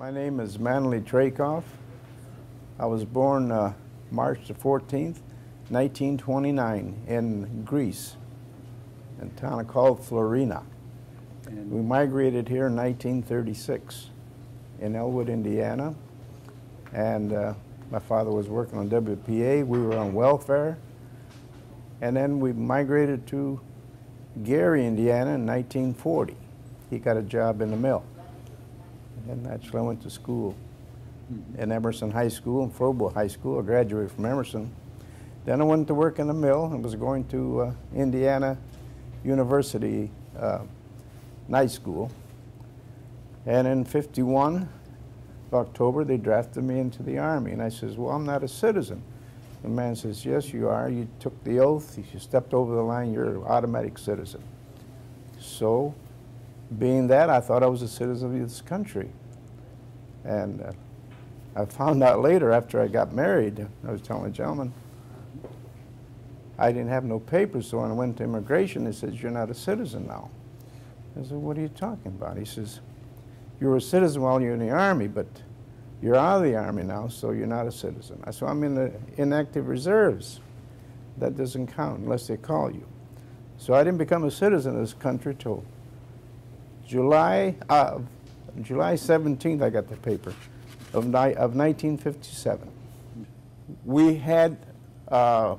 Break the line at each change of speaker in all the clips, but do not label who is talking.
My name is Manoly Traycoff. I was born March the 14th, 1929 in Greece, in a town called Florina. And we migrated here in 1936 in Elwood, Indiana. And my father was working on WPA. We were on welfare. And then we migrated to Gary, Indiana in 1940. He got a job in the mill. And actually I went to school in Emerson High School and Frobo High School. I graduated from Emerson. Then I went to work in the mill and was going to Indiana University night school. And in '51, October, they drafted me into the Army. And I says, well, I'm not a citizen. The man says, yes, you are. You took the oath. If you stepped over the line, you're an automatic citizen. So, being that, I thought I was a citizen of this country. And I found out later, after I got married, I was telling a gentleman, I didn't have no papers, so when I went to immigration, they said, you're not a citizen now. I said, what are you talking about? He says, you were a citizen while you're in the Army, but you're out of the Army now, so you're not a citizen. I said, I'm in the inactive reserves. That doesn't count unless they call you. So I didn't become a citizen of this country till July 17th, I got the paper, of 1957. We had a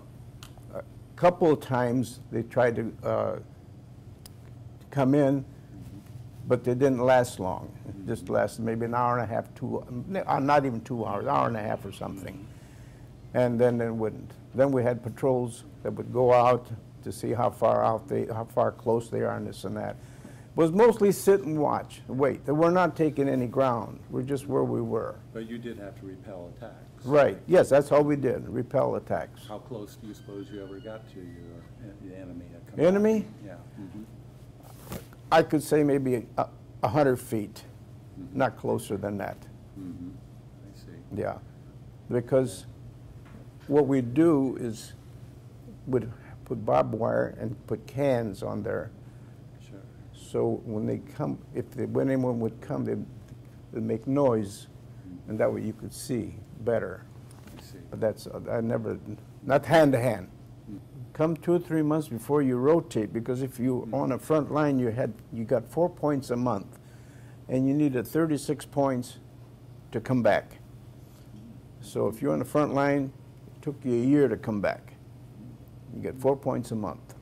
couple of times they tried to come in, but they didn't last long. It just lasted maybe an hour and a half, not even 2 hours, hour and a half or something. And then it wouldn't. Then we had patrols that would go out to see how far close they are and this and that. It was mostly sit and watch, wait. They were not taking any ground. We're just where we were.
But you did have to repel attacks.
Right. Yes, that's all we did, repel attacks.
How close do you suppose you ever got to the enemy?
Enemy?
Yeah.
I could say maybe 100 feet, not closer than that.
I see.
Yeah, because what we do is we'd put barbed wire and put cans on there.
Sure. So
when they come, when anyone would come, they'd make noise, and that way you could see better.
I see.
But that's, not hand to hand. Come 2 or 3 months before you rotate, because if you on a front line, you got 4 points a month, and you needed 36 points to come back. So if you're on the front line, it took you a year to come back. You get 4 points a month.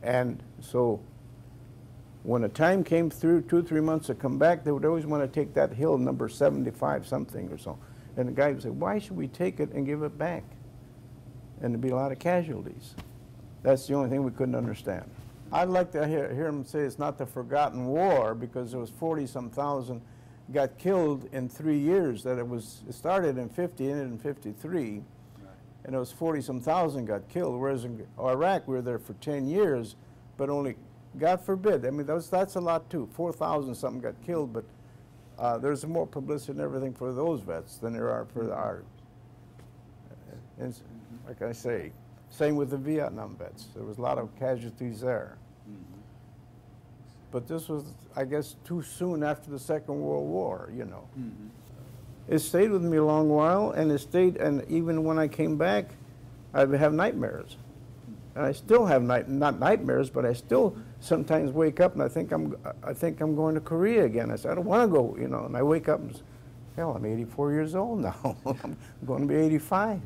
And so when the time came through, 2 or 3 months to come back, they would always want to take that hill, number 75 something or so. And the guy would say, why should we take it and give it back? And there'd be a lot of casualties. That's the only thing we couldn't understand. I'd like to hear him say it's not the forgotten war, because there was 40-some thousand got killed in 3 years. It started in 50, ended in 53, and it was 40-some thousand got killed. Whereas in Iraq, we were there for 10 years, but only, God forbid, I mean, that's a lot too. 4,000 something got killed, but there's more publicity and everything for those vets than there are for ours. And like I say, same with the Vietnam vets. There was a lot of casualties there. But this was, I guess, too soon after the Second World War, you know. It stayed with me a long while, and and even when I came back, I would have nightmares. And I still have not nightmares, but I still sometimes wake up and I think I'm going to Korea again. I said, I don't want to go, you know, and I wake up and say, hell, I'm 84 years old now. I'm going to be 85.